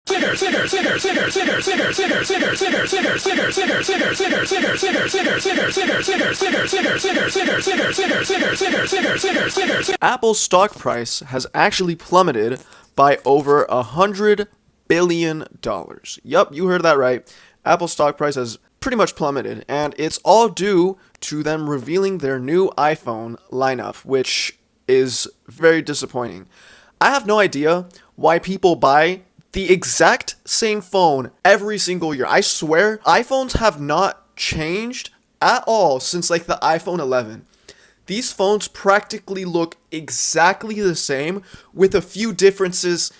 Apple's stock price has actually plummeted by over $100 billion. Yup, you heard that right. Apple's stock price has pretty much plummeted, and it's all due to them revealing their new iPhone lineup, which is very disappointing. I have no idea why people buy the exact same phone every single year. I swear, iPhones have not changed at all since like the iPhone 11. These phones practically look exactly the same with a few differences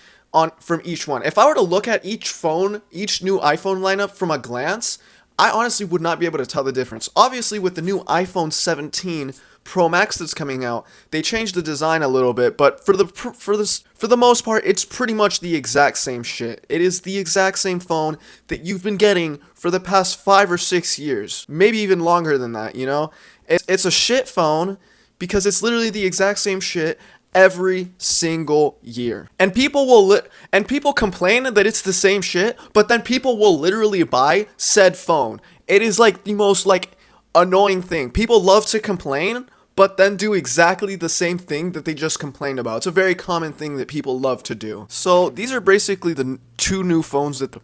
from each one. If I were to look at each new iPhone lineup from a glance, I honestly would not be able to tell the difference. Obviously, with the new iPhone 17 Pro Max that's coming out, they changed the design a little bit, but for the most part, it's pretty much the exact same shit. It is the exact same phone that you've been getting for the past 5 or 6 years, maybe even longer than that. You know, it's a shit phone because it's literally the exact same shit every single year. And people complain that it's the same shit, but then people will literally buy said phone. It is like the most like annoying thing. People love to complain, but then do exactly the same thing that they just complained about. It's a very common thing that people love to do. So these are basically the two new phones that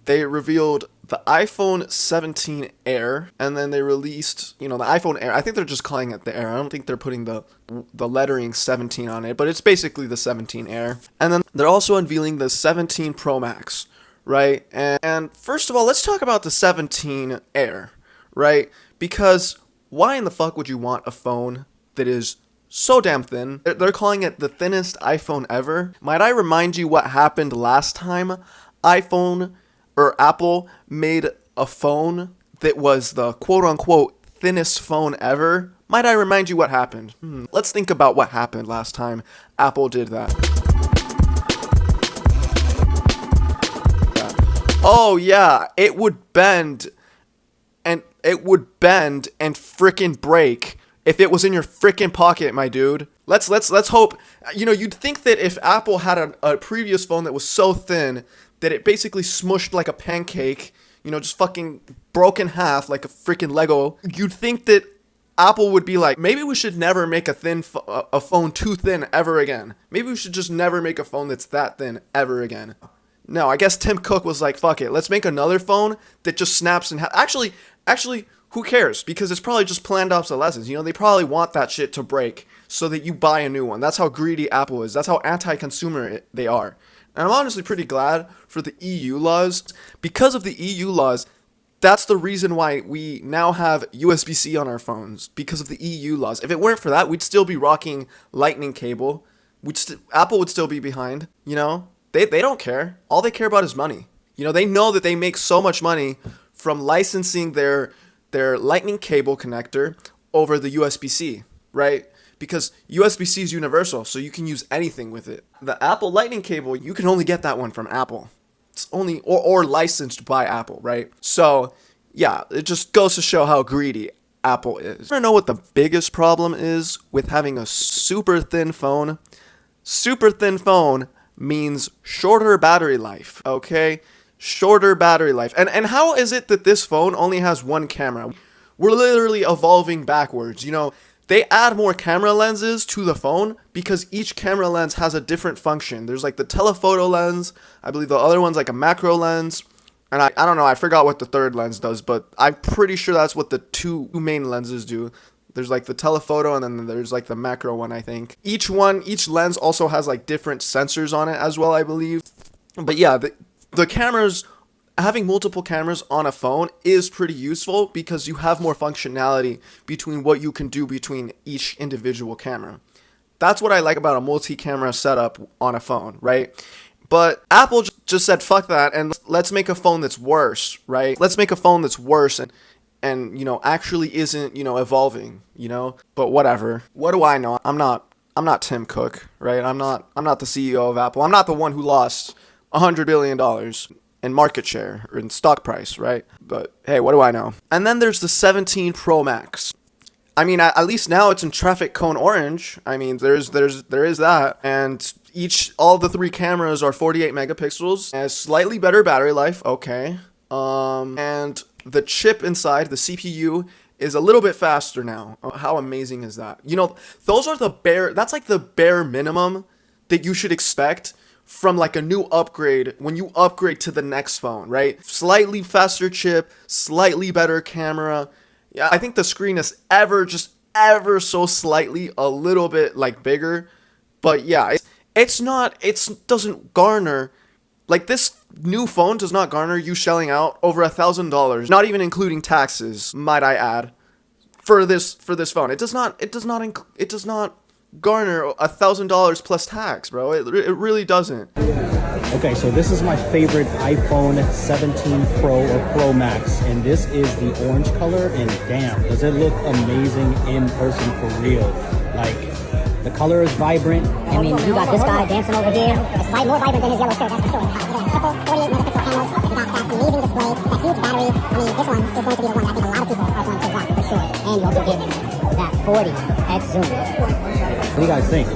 they revealed. The iPhone 17 Air, and then they released, the iPhone Air. I think they're just calling it the Air. I don't think they're putting the lettering 17 on it, but it's basically the 17 Air. And then they're also unveiling the 17 Pro Max, right? And first of all, let's talk about the 17 Air, right? Because why in the fuck would you want a phone that is so damn thin? They're calling it the thinnest iPhone ever. Might I remind you what happened last time Apple made a phone that was the quote-unquote thinnest phone ever? Might I remind you what happened? Let's think about what happened last time Apple did that. Oh yeah, it would bend and frickin' break if it was in your frickin' pocket, my dude. Let's hope. You'd think that if Apple had a previous phone that was so thin that it basically smushed like a pancake, just fucking broke in half like a freaking Lego, you'd think that Apple would be like, maybe we should never make a phone too thin ever again. Maybe we should just never make a phone that's that thin ever again. No, I guess Tim Cook was like, fuck it, let's make another phone that just snaps in half. Actually, who cares? Because it's probably just planned obsolescence. They probably want that shit to break so that you buy a new one. That's how greedy Apple is. That's how anti-consumer they are. And I'm honestly pretty glad for the EU laws. Because of the EU laws, that's the reason why we now have USB-C on our phones. Because of the EU laws. If it weren't for that, we'd still be rocking lightning cable. Apple would still be behind. They don't care. All they care about is money. They know that they make so much money from licensing their lightning cable connector over the USB-C, right? Because USB-C is universal, so you can use anything with it. The Apple Lightning cable, you can only get that one from Apple. It's only, or licensed by Apple, right? So, yeah, it just goes to show how greedy Apple is. I don't know what the biggest problem is with having a super thin phone. Super thin phone means shorter battery life, okay? Shorter battery life. And how is it that this phone only has one camera? We're literally evolving backwards, They add more camera lenses to the phone because each camera lens has a different function. There's like the telephoto lens. I believe the other one's like a macro lens. And I don't know, I forgot what the third lens does, but I'm pretty sure that's what the two main lenses do. There's like the telephoto and then there's like the macro one, I think. Each lens also has like different sensors on it as well, I believe. But yeah, the cameras, having multiple cameras on a phone is pretty useful because you have more functionality between what you can do between each individual camera. That's what I like about a multi-camera setup on a phone, right? But Apple just said, fuck that, and let's make a phone that's worse, right? Let's make a phone that's worse and actually isn't, evolving, But whatever. What do I know? I'm not Tim Cook, right? I'm not the CEO of Apple. I'm not the one who lost $100 billion in market share or in stock price, right? But hey, what do I know? And then there's the 17 Pro Max. I mean, at least now it's in traffic cone orange. I mean, there is that, and All the three cameras are 48 megapixels, has slightly better battery life. Okay. And the chip inside, the CPU, is a little bit faster now. How amazing is that? You know, that's like the bare minimum that you should expect from like a new upgrade when you upgrade to the next phone, right? Slightly faster chip, slightly better camera. Yeah, I think the screen is ever so slightly a little bit like bigger, but yeah, it doesn't garner, like, this new phone does not garner you shelling out over $1,000, not even including taxes, might I add, for this phone. It does not garner $1,000 plus tax, bro. It really doesn't. Okay, so this is my favorite iPhone 17 Pro or Pro Max, and this is the orange color, and damn, does it look amazing in person for real. Like, the color is vibrant. I mean, you got this guy dancing over here. It's more vibrant than his yellow shirt, that's for sure. Triple 48 megapixel cameras. You got that amazing display, that huge battery. I mean, this one is going to be the one that I think a lot of people are going to rock for sure. And you also get that 40x zoom. What do you guys think?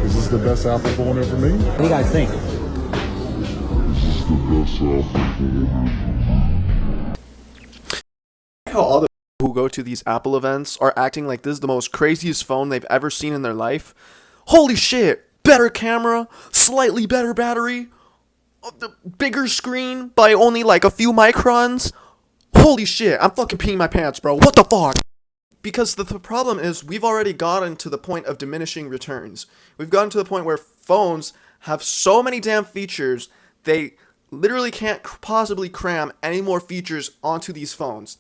Is this the best Apple phone ever made? What do you guys think? How all the people who go to these Apple events are acting like this is the most craziest phone they've ever seen in their life. Holy shit! Better camera, slightly better battery, the bigger screen by only like a few microns. Holy shit! I'm fucking peeing my pants, bro. What the fuck? Because the problem is we've already gotten to the point of diminishing returns. We've gotten to the point where phones have so many damn features, they literally can't possibly cram any more features onto these phones.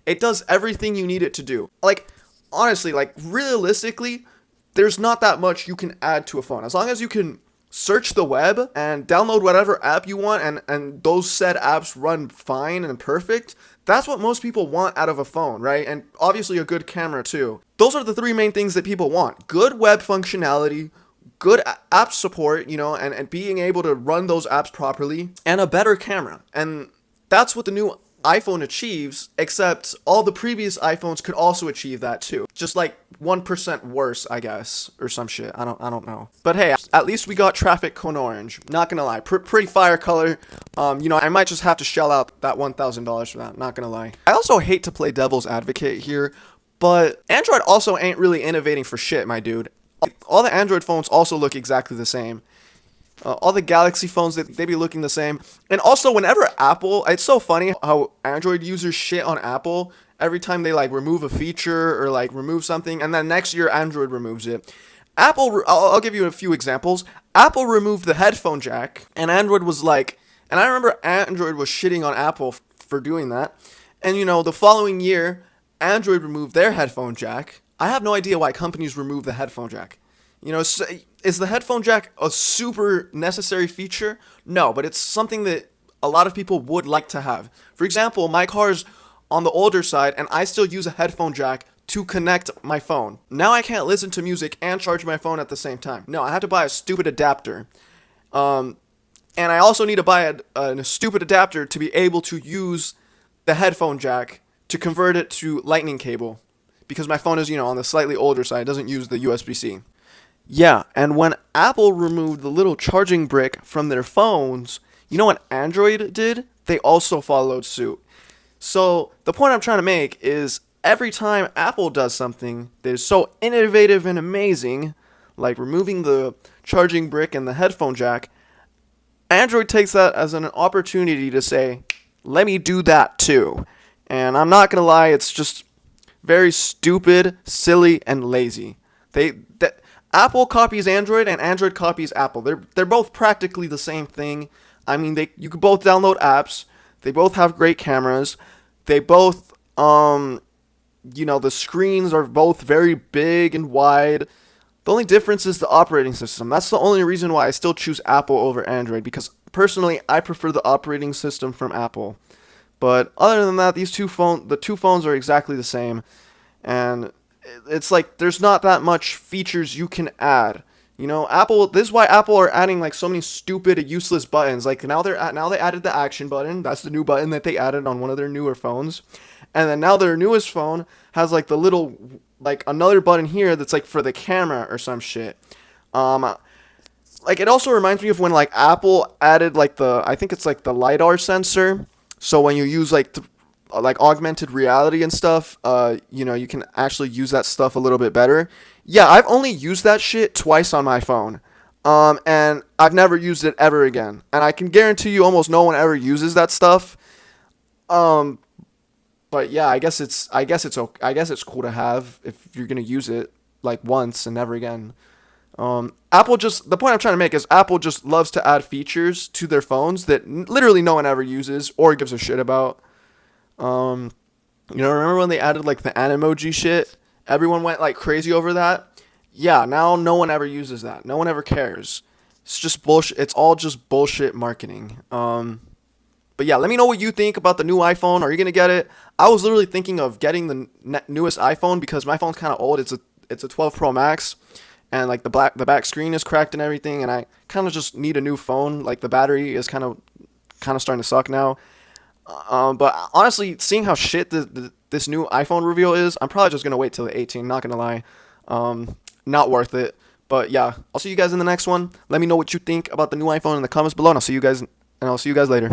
It does everything you need it to do. Like, honestly, like, realistically, there's not that much you can add to a phone. As long as you can search the web and download whatever app you want, and those said apps run fine and perfect, that's what most people want out of a phone, right? And obviously a good camera too. Those are the three main things that people want. Good web functionality, good app support, you know, and being able to run those apps properly, and a better camera. And that's what the new iPhone achieves, except all the previous iPhones could also achieve that too. Just like 1% worse, I guess, or some shit. I don't know. But hey, at least we got Traffic Cone Orange. Not gonna lie, pretty fire color. You know, I might just have to shell out that $1,000 for that. Not gonna lie. I also hate to play devil's advocate here, but Android also ain't really innovating for shit, my dude. All the Android phones also look exactly the same. All the Galaxy phones, they be looking the same. And also, whenever Apple, it's so funny how Android users shit on Apple every time they like remove a feature or like remove something, and then next year Android removes it. I'll give you a few examples. Apple removed the headphone jack, and Android was like, and I remember Android was shitting on Apple for doing that. And you know, the following year, Android removed their headphone jack. I have no idea why companies remove the headphone jack. You know, is the headphone jack a super necessary feature? No, but it's something that a lot of people would like to have. For example, my car's on the older side, and I still use a headphone jack to connect my phone. Now I can't listen to music and charge my phone at the same time. No, I have to buy a stupid adapter. And I also need to buy a stupid adapter to be able to use the headphone jack to convert it to lightning cable. Because my phone is, you know, on the slightly older side, it doesn't use the USB-C. Yeah, and when Apple removed the little charging brick from their phones, you know what Android did? They also followed suit. So the point I'm trying to make is every time Apple does something that is so innovative and amazing, like removing the charging brick and the headphone jack, Android takes that as an opportunity to say, let me do that too. And I'm not going to lie, it's just very stupid, silly, and lazy. Apple copies Android and Android copies Apple. They're both practically the same thing. I mean, you can both download apps. They both have great cameras. They both, you know, the screens are both very big and wide. The only difference is the operating system. That's the only reason why I still choose Apple over Android, because personally, I prefer the operating system from Apple. But other than that, the two phones are exactly the same, and it's like there's not that much features you can add. You know, this is why Apple are adding like so many stupid, useless buttons. Like now they added the action button. That's the new button that they added on one of their newer phones. And then now their newest phone has like the little, like another button here that's like for the camera or some shit. like it also reminds me of when like Apple added like the, I think it's like the LiDAR sensor. So when you use like augmented reality and stuff, you know, you can actually use that stuff a little bit better. Yeah, I've only used that shit twice on my phone. And I've never used it ever again. And I can guarantee you almost no one ever uses that stuff. But yeah, I guess it's okay. I guess it's cool to have if you're gonna use it like once and never again. Apple just, the point I'm trying to make is Apple just loves to add features to their phones that literally no one ever uses or gives a shit about. You know, remember when they added like the Animoji shit? Everyone went like crazy over that. Yeah, now no one ever uses that. No one ever cares. It's just bullshit. It's all just bullshit marketing. But yeah, let me know what you think about the new iPhone. Are you gonna get it? I was literally thinking of getting the newest iPhone because my phone's kind of old. It's a 12 Pro Max, and like the back screen is cracked and everything, and I kind of just need a new phone. Like the battery is kind of starting to suck now. But honestly, seeing how shit this new iPhone reveal is, I'm probably just gonna wait till the 18. Not gonna lie, not worth it. But yeah, I'll see you guys in the next one. Let me know what you think about the new iPhone in the comments below, and I'll see you guys later.